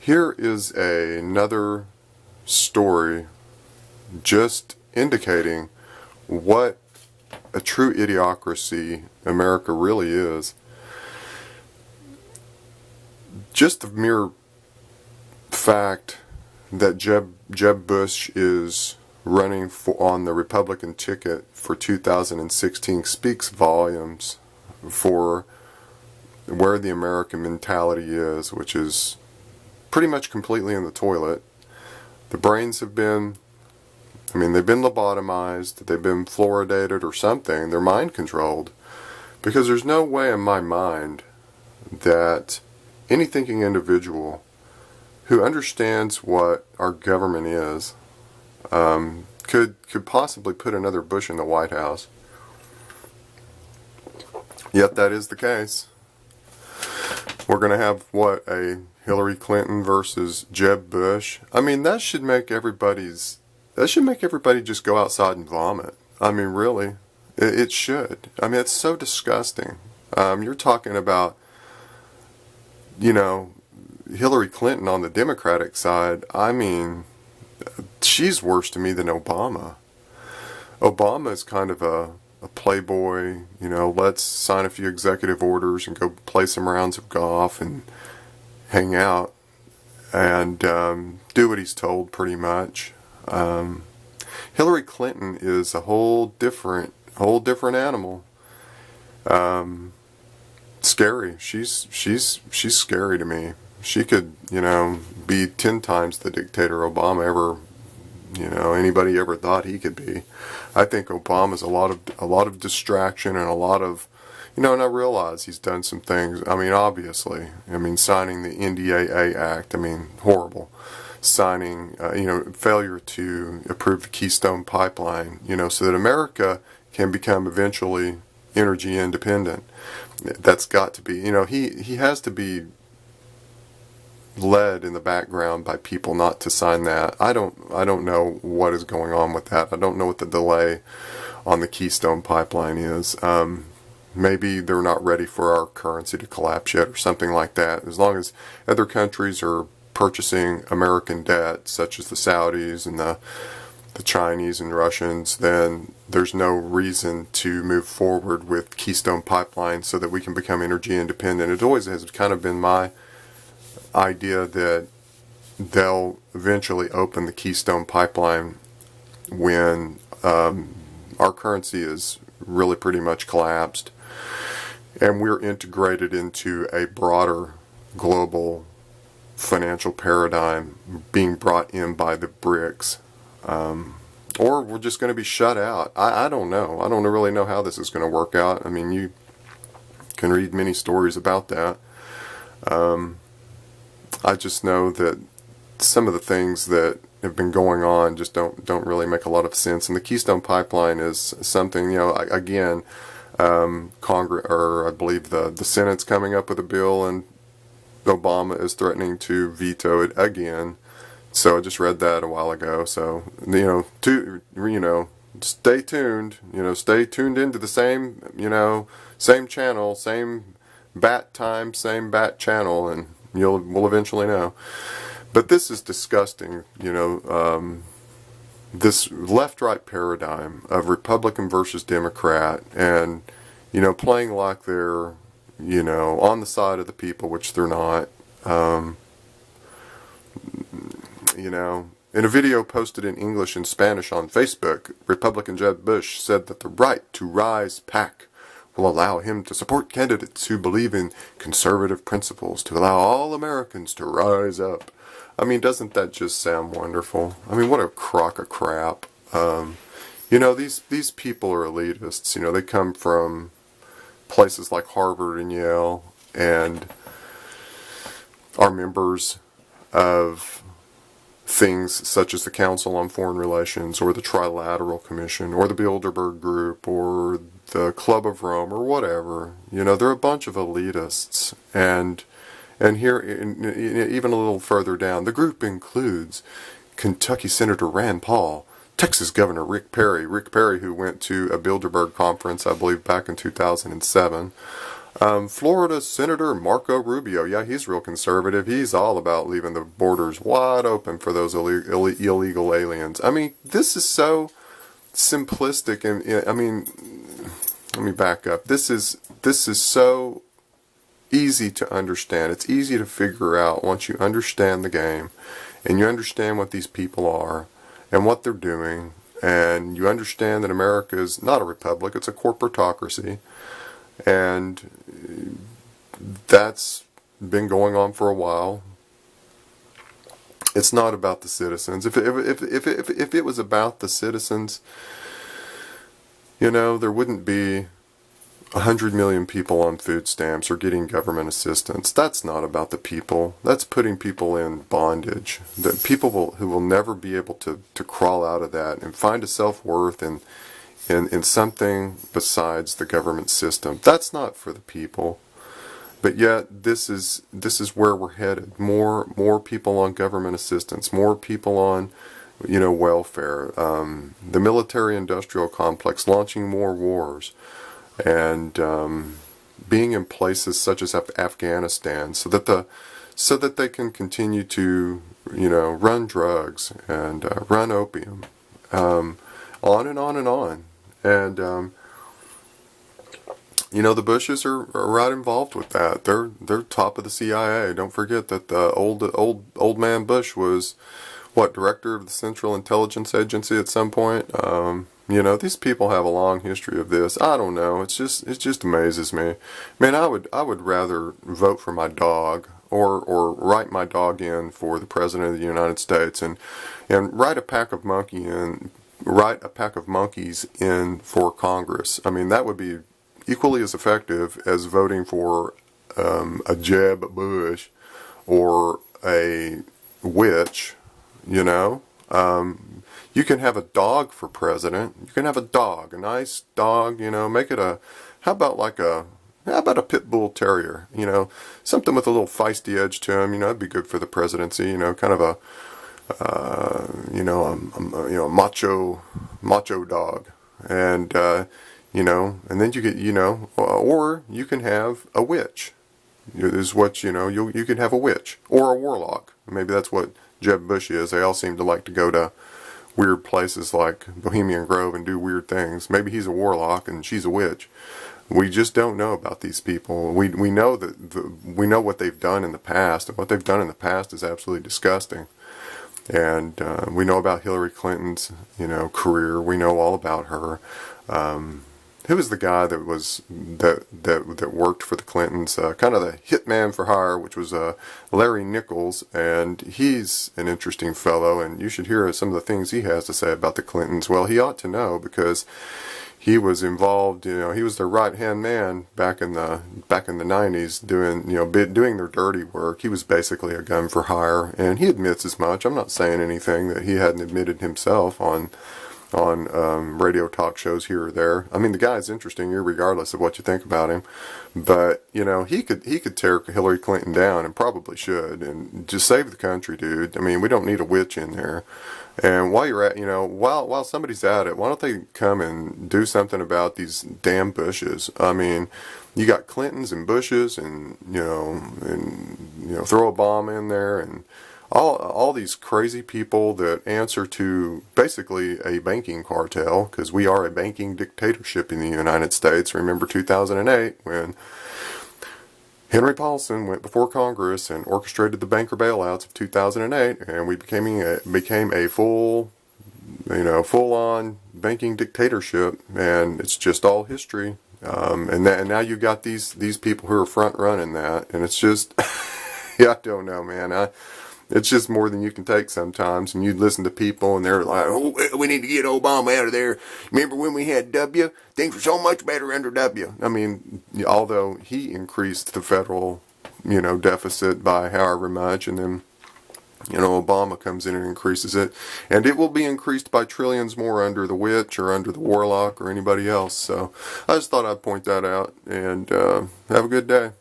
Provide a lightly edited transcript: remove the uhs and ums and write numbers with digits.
Here is another story just indicating what a true idiocracy America really is. Just the mere fact that Jeb Bush is running on the Republican ticket for 2016 speaks volumes for where the American mentality is, which is pretty much completely in the toilet. The brains have been, they've been lobotomized, they've been fluoridated or something, they're mind controlled. Because there's no way in my mind that any thinking individual who understands what our government is could possibly put another Bush in the White House. Yet that is the case. We're going to have, what, a Hillary Clinton versus Jeb Bush? That should make everybody just go outside and vomit. Really. It should. It's so disgusting. You're talking about, Hillary Clinton on the Democratic side. She's worse to me than Obama. Obama is kind of a playboy, let's sign a few executive orders and go play some rounds of golf and hang out and do what he's told pretty much. Hillary Clinton is a whole different animal. Scary. She's scary to me. She could, be 10 times the dictator Obama ever, anybody ever thought he could be. I think Obama's a lot of distraction and a lot of, and I realize he's done some things. Obviously, signing the NDAA Act, horrible. Signing, failure to approve the Keystone Pipeline, so that America can become eventually energy independent. That's got to be, he has to be led in the background by people not to sign that. I don't know what is going on with that. I don't know what the delay on the Keystone Pipeline is. Maybe they're not ready for our currency to collapse yet or something like that. As long as other countries are purchasing American debt, such as the Saudis and the Chinese and Russians, then there's no reason to move forward with Keystone Pipeline so that we can become energy independent. It always has kind of been my idea that they'll eventually open the Keystone Pipeline when our currency is really pretty much collapsed and we're integrated into a broader global financial paradigm being brought in by the BRICS. Or we're just going to be shut out. I don't know. I don't really know how this is going to work out. You can read many stories about that. I just know that some of the things that have been going on just don't really make a lot of sense. And the Keystone Pipeline is something, again, Congress, or I believe the Senate's coming up with a bill, and Obama is threatening to veto it again. So I just read that a while ago. So stay tuned. Stay tuned into the same channel, same bat time, same bat channel, and we'll eventually know. But this is disgusting. This left-right paradigm of Republican versus Democrat, and playing like they're on the side of the people, which they're not. In a video posted in English and Spanish on Facebook, Republican Jeb Bush said that the Right to Rise PAC will allow him to support candidates who believe in conservative principles, to allow all Americans to rise up. Doesn't that just sound wonderful? What a crock of crap. These people are elitists. They come from places like Harvard and Yale and are members of things such as the Council on Foreign Relations or the Trilateral Commission or the Bilderberg Group or the Club of Rome or whatever. They're a bunch of elitists. And here, even a little further down, the group includes Kentucky Senator Rand Paul, Texas Governor Rick Perry, who went to a Bilderberg conference, I believe, back in 2007, Florida Senator Marco Rubio, yeah, he's real conservative. He's all about leaving the borders wide open for those illegal aliens. I mean, this is so simplistic, and I mean, let me back up. This is so easy to understand. It's easy to figure out once you understand the game, and you understand what these people are and what they're doing, and you understand that America is not a republic; it's a corporatocracy. And that's been going on for a while. It's not about the citizens. If it was about the citizens, there wouldn't be 100 million people on food stamps or getting government assistance. That's not about the people. That's putting people in bondage. That people who will never be able to crawl out of that and find a self-worth in something besides the government system. That's not for the people. But yet this is where we're headed. More people on government assistance, more people on welfare, the military-industrial complex launching more wars, and being in places such as Afghanistan, so that they can continue to run drugs and run opium, on and on and on. And the Bushes are right involved with that. They're top of the CIA. Don't forget that the old man Bush was director of the Central Intelligence Agency at some point. These people have a long history of this. I don't know. It just amazes me. Man, I would rather vote for my dog or write my dog in for the President of the United States and write a pack of monkeys in for Congress. I mean, that would be equally as effective as voting for a Jeb Bush or a witch. You can have a dog for president. You can have a nice dog. Make it how about a pit bull terrier? Something with a little feisty edge to him. That'd be good for the presidency. Kind of a macho dog, and and then you get or you can have a witch. Is what you can have a witch or a warlock. Maybe that's what Jeb Bush is. They all seem to like to go to weird places like Bohemian Grove and do weird things. Maybe he's a warlock and she's a witch. We just don't know about these people. We know we know what they've done in the past, and what they've done in the past is absolutely disgusting. And we know about Hillary Clinton's career. We know all about her. Who was the guy that worked for the Clintons? Kind of the hitman for hire, which was Larry Nichols, and he's an interesting fellow. And you should hear some of the things he has to say about the Clintons. Well, he ought to know because he was involved. He was their right-hand man back in the 90s, doing their dirty work. He was basically a gun for hire, and he admits as much. I'm not saying anything that he hadn't admitted himself on radio talk shows here or there. I mean, the guy's interesting, regardless of what you think about him. But he could tear Hillary Clinton down, and probably should, and just save the country, dude. I mean, we don't need a witch in there. And while you're at, while somebody's at it, why don't they come and do something about these damn Bushes? I mean, you got Clintons and Bushes, and throw a bomb in there, and all these crazy people that answer to basically a banking cartel, because we are a banking dictatorship in the United States. Remember 2008 when Henry Paulson went before Congress and orchestrated the banker bailouts of 2008, and we became a full-on banking dictatorship, and it's just all history. And now you got these people who are front running that, and it's just, I don't know, man. It's just more than you can take sometimes. And you listen to people and they're like, oh, we need to get Obama out of there. Remember when we had W? Things were so much better under W. I mean, although he increased the federal, deficit by however much, and then, Obama comes in and increases it. And it will be increased by trillions more under the witch or under the warlock or anybody else. So I just thought I'd point that out. And have a good day.